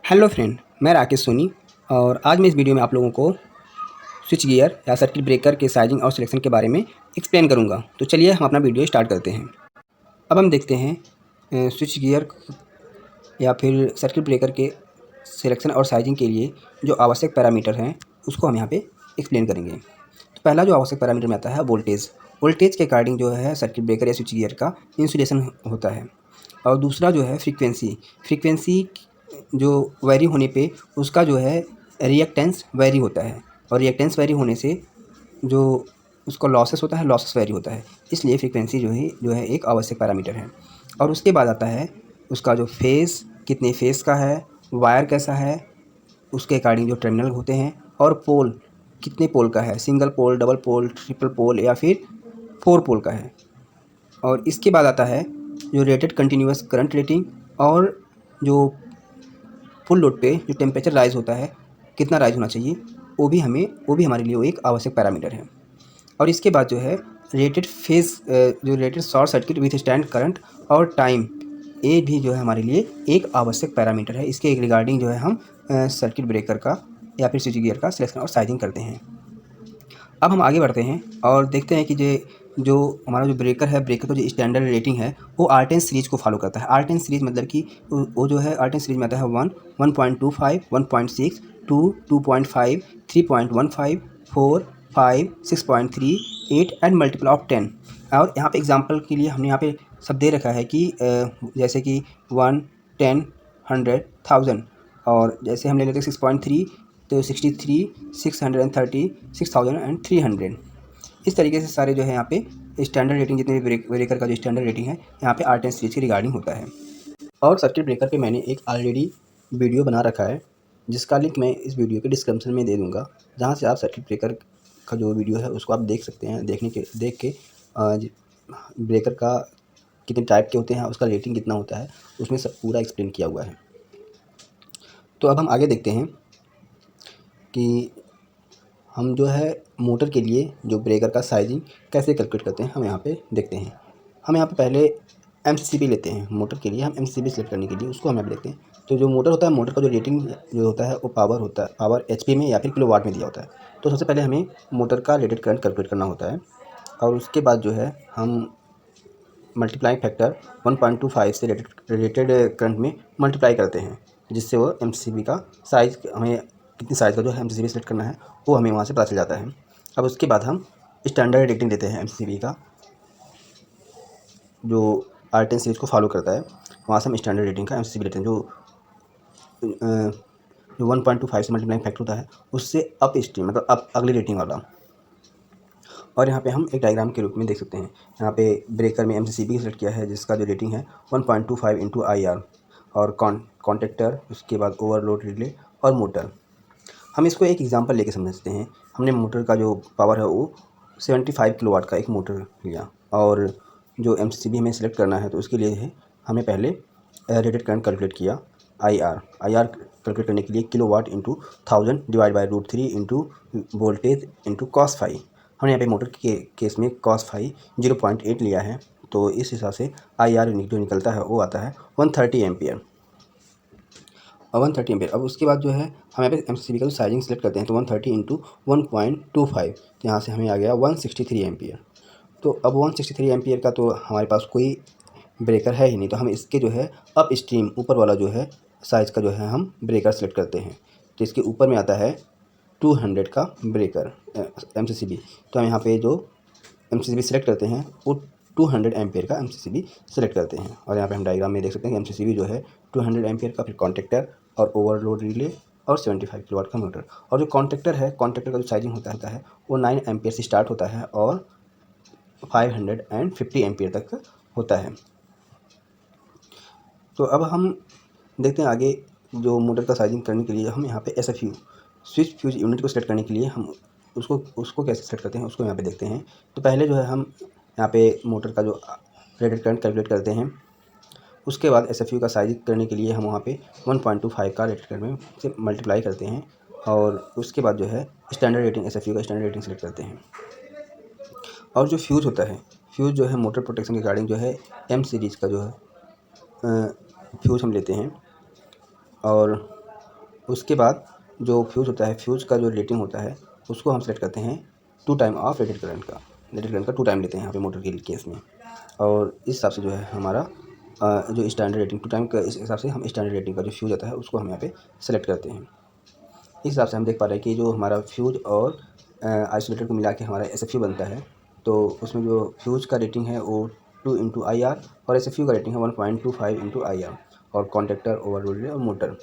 Hello friend, मैं राकेश सोनी और आज मैं इस वीडियो में आप लोगों को स्विच गियर या सर्किट ब्रेकर के साइजिंग और सिलेक्शन के बारे में एक्सप्लेन करूंगा। तो चलिए हम अपना वीडियो स्टार्ट करते हैं। अब हम देखते हैं स्विच गियर या फिर सर्किट ब्रेकर के सिलेक्शन और साइजिंग के लिए जो आवश्यक पैरामीटर हैं उसको हम यहाँ पे एक्सप्लेन करेंगे। तो पहला जो आवश्यक पैरामीटर में आता है वोल्टेज। वोल्टेज के अकॉर्डिंग जो है सर्किट ब्रेकर या स्विच गियर का इंसुलेशन होता है। और दूसरा जो है फ्रीक्वेंसी। फ्रीक्वेंसी जो वैरी होने पे उसका जो है रिएक्टेंस वैरी होता है और रिएक्टेंस वैरी होने से जो उसका लॉसेस होता है, लॉसेस वैरी होता है। इसलिए फ्रीक्वेंसी जो है एक आवश्यक पैरामीटर है। और उसके बाद आता है उसका जो फेस, कितने फेस का है, वायर कैसा है, उसके अकॉर्डिंग जो टर्मिनल होते हैं, और पोल कितने पोल का है, single pole, double pole, triple pole या फिर 4 पोल का है। और इसके बाद आता है जो रेटेड कंटिन्यूअस करंट रेटिंग और जो फुल लोड पे जो टेम्परेचर राइज़ होता है, कितना राइज़ होना चाहिए, वो भी हमारे लिए वो एक आवश्यक पैरामीटर है। और इसके बाद जो है रेटेड फेज़, जो rated short circuit with stand current और टाइम, ये भी जो है हमारे लिए एक आवश्यक पैरामीटर है। इसके रिगार्डिंग जो है हम सर्किट ब्रेकर का या फिर स्विच गियर का सिलेक्शन और साइजिंग करते हैं। अब हम आगे बढ़ते हैं और देखते हैं कि जो हमारा जो ब्रेकर है, ब्रेकर का जो स्टैंडर्ड रेटिंग है वो R10 सीरीज़ को फॉलो करता है। R10 सीरीज़ मतलब कि वो जो है R10 सीरीज़ में आता है 1, 1.25, 1.6, 2, 2.5, 3.15, 4, 5, 6.3, 8 एंड मल्टीपल ऑफ 10। और यहाँ पे एग्जांपल के लिए हमने यहाँ पे सब दे रखा है कि जैसे कि 1, 10, 100, 1000। और जैसे हम ले लेते हैं 6.3 तो 63, 630, 6000 एंड 300। इस तरीके से सारे जो है यहाँ पे स्टैंडर्ड रेटिंग, जितने भी ब्रेकर का जो स्टैंडर्ड रेटिंग है यहाँ पे R10 सीरीज़ के रिगार्डिंग होता है। और सर्किट ब्रेकर पे मैंने एक ऑलरेडी वीडियो बना रखा है जिसका लिंक मैं इस वीडियो के डिस्क्रिप्शन में दे दूँगा, जहाँ से आप सर्किट ब्रेकर का जो वीडियो है उसको आप देख सकते हैं। देख के ब्रेकर का कितने टाइप के होते हैं, उसका रेटिंग कितना होता है, उसमें सब पूरा एक्सप्लेन किया हुआ है। तो अब हम आगे देखते हैं कि हम जो है मोटर के लिए जो ब्रेकर का साइजिंग कैसे कैलकुलेट करते हैं, हम यहाँ पे देखते हैं। हम यहाँ पे पहले एमसीबी लेते हैं। मोटर के लिए हम एमसीबी सेलेक्ट करने के लिए उसको हम यहाँ पे देखते हैं। तो जो मोटर होता है, मोटर का जो रेटिंग जो होता है वो पावर होता है, पावर एचपी में या फिर किलोवाट में दिया होता है। तो सबसे पहले हमें मोटर का रेटेड करंट कैलकुलेट करना होता है और उसके बाद जो है हम मल्टीप्लाई फैक्टर 1.25 से रेटेड करंट में मल्टीप्लाई करते हैं, जिससे वो एमसीबी का साइज़, हमें कितनी साइज़ का जो है एमसीबी सेलेक्ट करना है वो हमें वहाँ से पता चल जाता है। अब उसके बाद हम स्टैंडर्ड रेटिंग देते हैं एमसीबी का, जो R10 सीरीज़ को फॉलो करता है। वहाँ से हम स्टैंडर्ड रेटिंग का एमसीबी लेते हैं, जो 1.25 से मल्टीप्लाई फैक्टर होता है उससे अप स्ट्रीम, मतलब अप अगली रेटिंग वाला। और यहाँ पे हम एक डायग्राम के रूप में देख सकते हैं। यहाँ पे ब्रेकर में एमसीबी सेलेक्ट किया है जिसका जो रेटिंग है 1.25 इंटू IR, और कॉन्टेक्टर, उसके बाद ओवरलोड रिले और मोटर। हम इसको एक एग्जांपल लेके समझते हैं। हमने मोटर का जो पावर है वो 75 किलोवाट का एक मोटर लिया और जो एमसीबी हमें सेलेक्ट करना है तो उसके लिए है हमें पहले रेटेड करंट कैलकुलेट किया। आई आर कैलकुलेट करने के लिए kilowatt into 1000 divide by √3 into voltage into cos phi. हमने यहाँ पे मोटर के केस में cos फाई 0.8 लिया है, तो इस हिसाब से IR जो निकलता है वो आता है 130 एम्पियर। और 130 एम्पियर। अब उसके बाद जो है हम यहाँ पे एमसीबी का साइजिंग सेलेक्ट करते हैं, तो 130 इंटू 1.25, तो यहाँ से हमें आ गया 163 एम्पियर। तो अब 163 एम्पियर का तो हमारे पास कोई ब्रेकर है ही नहीं, तो हम इसके जो है अप स्ट्रीम, ऊपर वाला जो है साइज़ का जो है हम ब्रेकर सेलेक्ट करते हैं। तो इसके ऊपर में आता है 200 का ब्रेकर एमसीबी। तो हम यहाँ पे जो एमसीबी सेलेक्ट करते हैं वो 200 एम्पियर का एमसीबी सेलेक्ट करते हैं। और यहाँ पे हम डायग्राम में देख सकते हैं कि एमसीबी जो है 200 एम्पियर का, फिर कॉन्टेक्टर और ओवरलोड रिले और 75 किलोवाट का मोटर। और जो कॉन्टेक्टर है, कॉन्टेक्टर का जो साइजिंग होता है वो 9 एम्पियर से स्टार्ट होता है और 550 एम्पियर तक होता है। तो अब हम देखते हैं आगे, जो मोटर का साइजिंग करने के लिए हम यहाँ पे SFU, स्विच फ्यूज यूनिट को सेलेक्ट करने के लिए हम उसको कैसे सेलेक्ट करते हैं उसको यहाँ पे देखते हैं। तो पहले जो है हम यहाँ पे मोटर का जो रेटेड करंट कैलकुलेट करते हैं। उसके बाद SFU का साइज करने के लिए हम वहाँ पे 1.25 का रेटेड करंट में से मल्टीप्लाई करते हैं और उसके बाद जो है स्टैंडर्ड रेटिंग, SFU का स्टैंडर्ड रेटिंग सेलेक्ट करते हैं। और जो फ्यूज़ होता है, फ्यूज़ जो है मोटर प्रोटेक्शन के रिगार्डिंग जो है M सीरीज़ का जो है फ्यूज़ हम लेते हैं और उसके बाद जो फ्यूज़ होता है, फ्यूज़ का जो रेटिंग होता है उसको हम सेलेक्ट करते हैं 2 टाइम ऑफ रेटेड करंट का। रेटेड करंट का 2 टाइम लेते हैं यहाँ पे मोटर के केस में। और इस हिसाब से जो है हमारा जो स्टैंडर्ड रेटिंग 2 टाइम का, इस हिसाब से हम स्टैंडर्ड रेटिंग का जो फ्यूज़ आता है उसको हम यहाँ पे सेलेक्ट करते हैं। इस हिसाब से हम देख पा रहे हैं कि जो हमारा फ्यूज़ और आइसोलेटर को मिला के हमारा एसएफयू बनता है। तो उसमें जो फ्यूज़ का रेटिंग है वो 2 इंटू IR और एसएफयू का रेटिंग है 1.25 इंटू IR और कॉन्टैक्टर, ओवरलोड रिले और मोटर।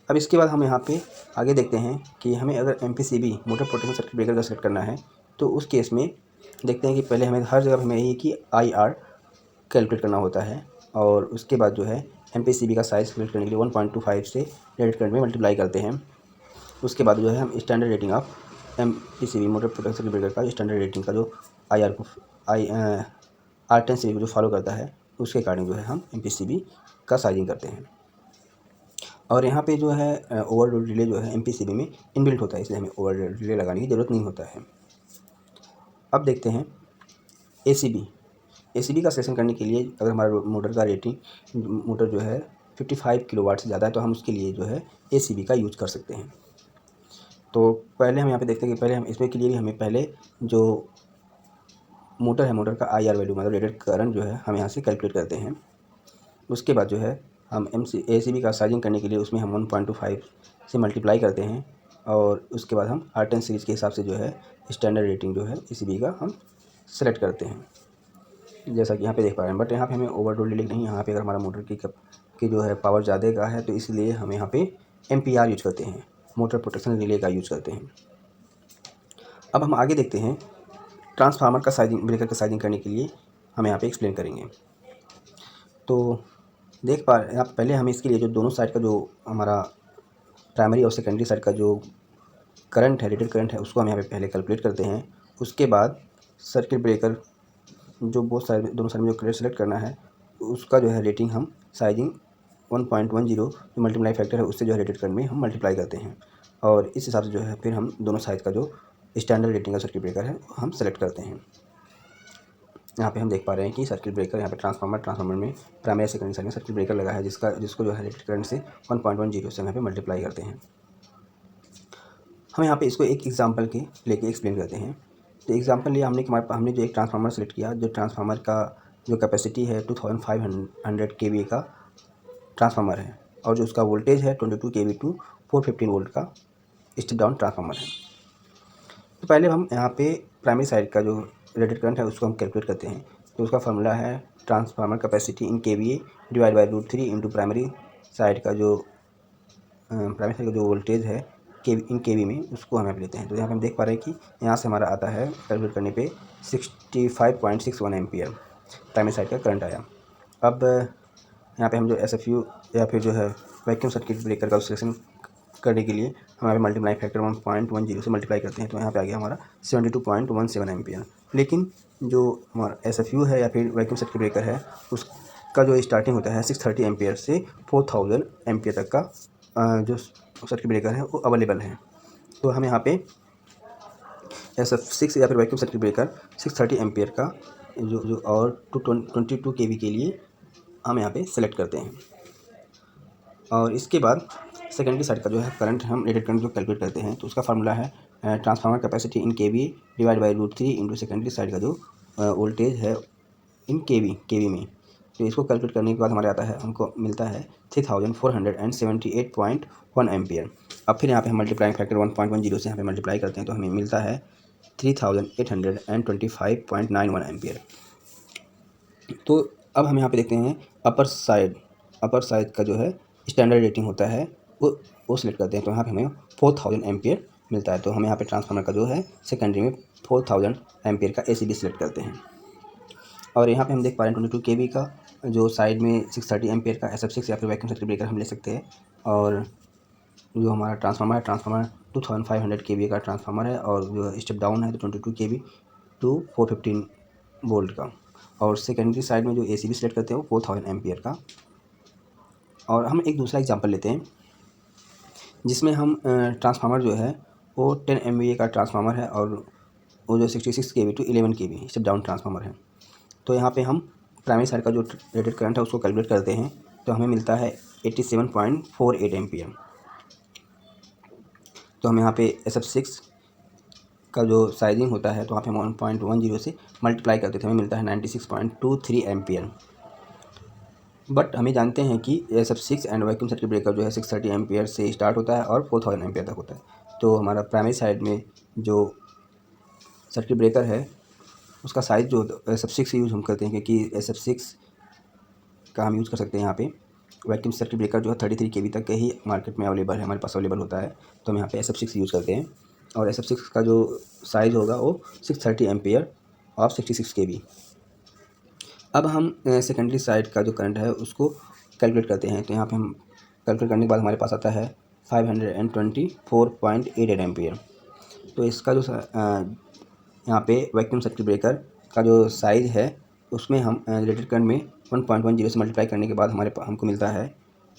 अब इसके बाद हम यहाँ पे आगे देखते हैं कि हमें अगर MPCB motor protection circuit breaker का सेलेक्ट करना है तो उस केस में देखते हैं कि पहले हमें हर जगह हमें यही कि IR कैलकुलेट करना होता है और उसके बाद जो है MPCB का साइज़ कैलकुलेट करने के लिए 1.25 से रेटेड करंट में मल्टीप्लाई करते हैं। उसके बाद जो है हम standard rating of MPCB motor protection circuit breaker का स्टैंडर्ड रेटिंग का जो IR को R10 सीरीज को जो फॉलो करता है उसके अकॉर्डिंग जो है हम MPCB का साइजिंग करते हैं। और यहाँ पे जो है ओवरलोड रिले जो है MPCB में इनबिल्ट होता है, इसलिए हमें ओवरलोड रिले लगाने की ज़रूरत नहीं होता है। अब देखते हैं ACB का सिलेक्शन करने के लिए अगर हमारा मोटर का रेटिंग मोटर जो है 55 किलोवाट से ज़्यादा है तो हम उसके लिए जो है ACB का यूज़ कर सकते हैं। तो पहले हम यहाँ पे देखते हैं कि पहले हम इसमें के लिए हमें पहले जो मोटर है, मोटर का IR वैल्यू मतलब रेटेड करंट जो है हम यहाँ से कैलकुलेट करते हैं। उसके बाद जो है हम ACB का साइजिंग करने के लिए उसमें हम 1.25 से मल्टीप्लाई करते हैं और उसके बाद हम R10 सीरीज़ के हिसाब से जो है स्टैंडर्ड रेटिंग जो है ACB का हम सेलेक्ट करते हैं, जैसा कि यहाँ पे देख पा रहे हैं। बट यहाँ पे हमें ओवरलोड रिले नहीं, यहाँ पे अगर हमारा मोटर की जो है पावर ज़्यादा का है तो इसलिए हम यहाँ पे MPR यूज करते हैं, मोटर प्रोटेक्शन रिले का यूज करते हैं। अब हम आगे देखते हैं ट्रांसफार्मर का साइजिंग, ब्रेकर का साइजिंग करने के लिए हम यहाँ पे एक्सप्लेन करेंगे। तो देख पा रहे हैं आप, पहले हमें इसके लिए जो दोनों साइड का जो हमारा प्राइमरी और सेकेंडरी साइड का जो करंट है, रेटेड करंट है, उसको हम यहाँ पे पहले कैलकुलेट करते हैं। उसके बाद सर्किट ब्रेकर जो बोथ साइड दोनों साइड में जो करंट सेलेक्ट करना है उसका जो है रेटिंग हम साइजिंग 1.10 जो मल्टीप्लाई फैक्टर है उससे जो है रेटेड करंट में हम मल्टीप्लाई करते हैं और इस हिसाब से जो है फिर हम दोनों साइड का जो स्टैंडर्ड रेटिंग का सर्किट ब्रेकर है हम सेलेक्ट करते हैं। यहाँ पे हम देख पा रहे हैं कि सर्किट ब्रेकर यहाँ पे ट्रांसफार्मर में प्राइमरी सेकेंडरी साइड में सर्किट ब्रेकर लगा है जिसको जो है रेटेड करंट से 1.10 से यहाँ पे मल्टीप्लाई करते हैं। हम यहाँ पे इसको एक एग्जांपल के लेके एक्सप्लेन करते हैं। तो एग्जांपल लिया हमने जो एक ट्रांसफार्मर सेलेक्ट किया, जो ट्रांसफार्मर का जो कैपेसिटी है 2500 kVA का ट्रांसफार्मर है और जो उसका वोल्टेज है 22 kV टू 415 वोल्ट का स्टेप डाउन ट्रांसफार्मर है। तो पहले हम यहाँ पे प्राइमरी साइड का जो रेटेड करंट है उसको हम कैलकुलेट करते हैं। तो उसका फार्मूला है transformer capacity in KVA divide by √3 into primary side का जो वोल्टेज है इन KV में, उसको हम यहाँ पे लेते हैं। तो यहाँ पे हम देख पा रहे हैं कि यहाँ से हमारा आता है कैलकुलेट करने पे 65.61 एम्पियर प्राइमरी साइड का करंट आया। अब यहाँ पे हम जो SFU या फिर जो है वैक्यूम सर्किट ब्रेकर का सिलेक्शन करने के लिए हम यहाँ पे मल्टीप्लाई फैक्टर 1.10 से मल्टीप्लाई करते हैं तो यहाँ पे आ गया हमारा 72.17 एम्पियर। लेकिन जो हमारा SFU है या फिर वैक्यूम सर्किट ब्रेकर है उसका जो स्टार्टिंग होता है 630 एम्पियर से 4000 एम्पियर तक का जो सर्किट ब्रेकर है वो अवेलेबल है। तो हम यहाँ पे SF6 या फिर वैक्यूम सर्किट ब्रेकर 630 एम्पियर का जो और 22 kV के लिए हम यहाँ पे सेलेक्ट करते हैं। और इसके बाद सेकेंडरी साइड का जो है करंट हम रेटेड करंट जो कैलकुलेट करते हैं तो उसका फार्मूला है transformer capacity in KV divide by √3 into secondary side का जो वोल्टेज है इन KV में। तो इसको कैलकुलेट करने के बाद हमारे आता है, हमको मिलता है 3478.1 एम्पियर। अब फिर यहाँ पे हम मल्टीप्लाइंग फैक्टर 1.10 से यहाँ पे मल्टीप्लाई करते हैं तो हमें मिलता है 3825.91 एम्पियर। तो अब हम यहाँ पे देखते हैं अपर साइड का जो है स्टैंडर्ड रेटिंग होता है वो सिलेक्ट करते हैं तो यहाँ पे हमें 4000 एम्पियर मिलता है। तो हम यहाँ पे ट्रांसफार्मर का जो है सेकेंडरी में 4000 एम्पियर का ACB सिलेक्ट करते हैं। और यहाँ पे हम देख पा रहे हैं 22 kV का जो साइड में 630 एम्पियर का SF6 या फिर वैक्यूम सर्किट ब्रेकर हम ले सकते हैं। और जो हमारा ट्रांसफार्मर 2500 kVA का ट्रांसफार्मर है और जो स्टेप डाउन है तो 22 kV टू 415 वोल्ट का। और सेकेंडरी साइड में जो ACB सेलेक्ट करते हैं वो 4000 एम्पियर का। और हम एक दूसरा एग्जांपल लेते हैं जिसमें हम ट्रांसफार्मर जो है वो 10 MVA का ट्रांसफार्मर है और वो जो 66 kV to 11 kV step down transformer है। तो यहाँ पे हम प्राइमरी साइड का जो रेटेड करंट है उसको कैलकुलेट करते हैं तो हमें मिलता है 87.48 एम्पियर। तो हम यहाँ पे SF6 का जो साइजिंग होता है तो यहाँ पे हम 1.10 से मल्टीप्लाई करते थे, हमें मिलता है 96.23 एम्पियर। बट हमें जानते हैं कि SF6 and vacuum circuit breaker जो है 630 एम्पियर से स्टार्ट होता है और 4000 एम्पियर तक होता है। तो हमारा प्राइमरी साइड में जो सर्किट ब्रेकर है उसका साइज़ जो SF6 यूज़ हम करते हैं, क्योंकि SF6 का हम यूज़ कर सकते हैं। यहाँ पे वैक्यूम सर्किट ब्रेकर जो है 33 kV तक के ही मार्केट में अवेलेबल है, हमारे पास अवेलेबल होता है, तो हम यहाँ पे SF6 यूज़ करते हैं। और SF6 का जो साइज़ होगा वो 630 एम्पियर और 66 kV। अब हम सेकेंडरी साइड का जो करंट है उसको कैलकुलेट करते हैं। तो यहाँ पे हम कैलकुलेट करने के बाद हमारे पास आता है 524.88 एम्पियर। तो इसका जो यहाँ पे वैक्यूम सर्किट ब्रेकर का जो साइज़ है उसमें हम रेटेड करंट में 1.10 से मल्टीप्लाई करने के बाद हमको मिलता है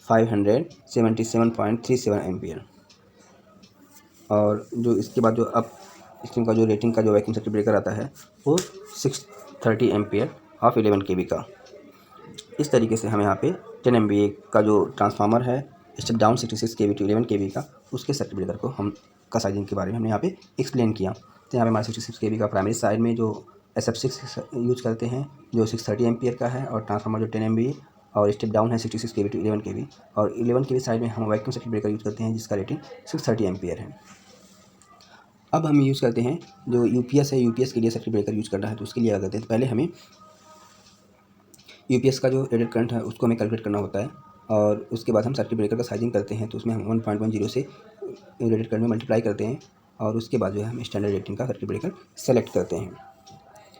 577.37 एम्पियर। और जो इसके बाद जो अब इसका जो रेटिंग का जो वैक्यूम सर्किट ब्रेकर आता है वो 630 एम्पियर ऑफ 11 kV का। इस तरीके से हम यहाँ पे 10 MVA का जो ट्रांसफार्मर है step down 66 kV to 11 kV का, उसके सर्किट ब्रेकर को हम का साइजिंग के बारे में हमने यहाँ पे एक्सप्लेन किया। तो यहाँ पे हमारे 66 kV का प्राइमरी साइड में जो SF6 यूज़ करते हैं जो 630 एम्पियर का है, और ट्रांसफार्मर जो 10 MVA और स्टेप डाउन है 66 kV टू 11 kV, और 11 kV साइड में हम वैक्यूम सर्किट ब्रेकर यूज़ करते हैं जिसका रेटिंग 630 एम्पियर है। अब हम यूज़ करते हैं जो UPS है, UPS के लिए सर्किट ब्रेकर यूज़ करना है तो उसके लिए क्या करते हैं, तो पहले हमें UPS का जो रेटेड करंट है उसको हमें कैलकुलेट करना होता है, और उसके बाद हम सर्किट ब्रेकर का साइजिंग करते हैं। तो उसमें हम 1.10 से रेटेड करंट में मल्टीप्लाई करते हैं, और उसके बाद जो है हम स्टैंडर्ड रेटिंग का सर्किट ब्रेकर सेलेक्ट करते हैं।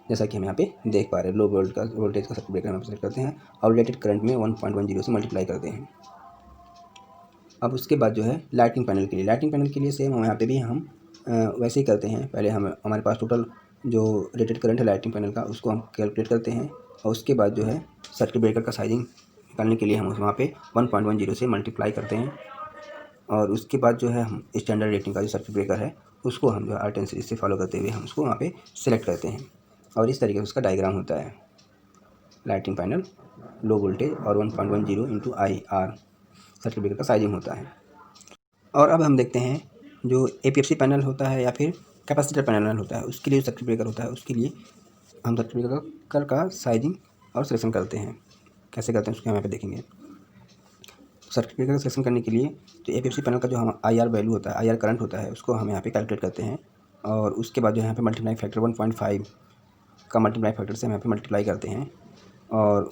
जैसा कि हम यहाँ पे देख पा रहे हैं, लो वोल्टेज का सर्किट ब्रेकर हम सेलेक्ट करते हैं और रेटेड करंट में 1.10 से मल्टीप्लाई करते हैं। अब उसके बाद जो है लाइटिंग पैनल के लिए सेम हम यहाँ पे भी हम वैसे ही करते हैं। पहले हमारे पास टोटल जो रेटेड करंट है लाइटिंग पैनल का उसको हम कैलकुलेट करते हैं, और उसके बाद जो है सर्किट ब्रेकर का साइजिंग निकालने के लिए हम वहाँ पे 1.10 से मल्टीप्लाई करते हैं, और उसके बाद जो है हम स्टैंडर्ड रेटिंग का जो सर्किट ब्रेकर है उसको हम जो है R10 सीरीज से फॉलो करते हुए हम उसको वहाँ पे सेलेक्ट करते हैं, और इस तरीके से उसका डायग्राम होता है। लाइटिंग पैनल, लो वोल्टेज और 1.10 इंटू IR सर्किट ब्रेकर का साइजिंग होता है। और अब हम देखते हैं जो APFC पैनल होता है या फिर कैपेसिटर पैनल होता है उसके लिए सर्किट ब्रेकर होता है, उसके लिए हम सर्किट ब्रेकर का साइजिंग और सिलेक्शन करते हैं। कैसे करते हैं उसको हम यहाँ पे देखेंगे। सर्किट ब्रेकर का सिलेक्शन करने के लिए तो APFC पैनल का जो हम IR वैल्यू होता है, IR करंट होता है, उसको हम यहाँ पे कैलकुलेट करते हैं, और उसके बाद जो यहाँ पे मल्टीप्लाई फैक्टर 1.5 का मल्टीप्लाई फैक्टर से हम यहाँ पे मल्टीप्लाई करते हैं, और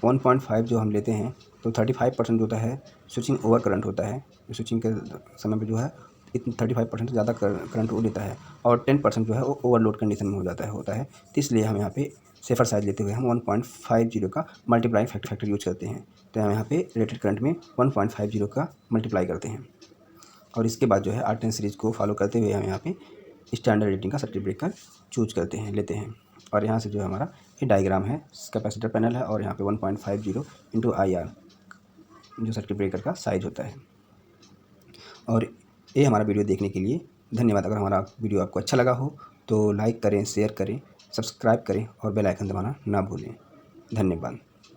1.5 जो हम लेते हैं तो 35% होता है स्विचिंग ओवर करंट होता है। स्विचिंग के समय पे जो है 35% ज़्यादा करंट वो लेता है, और 10% जो है वो ओवरलोड कंडीशन में होता है। तो इसलिए हम यहाँ पे सेफर साइज लेते हुए हम 1.50 का मल्टीप्लाई फैक्टर यूज करते हैं। तो हम यहाँ पे रेटेड करंट में 1.50 का मल्टीप्लाई करते हैं, और इसके बाद जो है R10 सीरीज़ को फॉलो करते हुए हम यहाँ पे स्टैंडर्ड रेटिंग का सर्किट ब्रेकर चूज लेते हैं। और यहाँ से जो है हमारा ये डायग्राम है, कैपेसिटर पैनल है, और यहाँ पे 1.50 इंटू IR जो सर्किट ब्रेकर का साइज होता है। और ये हमारा वीडियो देखने के लिए धन्यवाद। अगर हमारा वीडियो आपको अच्छा लगा हो तो लाइक करें, शेयर करें, सब्सक्राइब करें और बेल आइकन दबाना ना भूलें। धन्यवाद।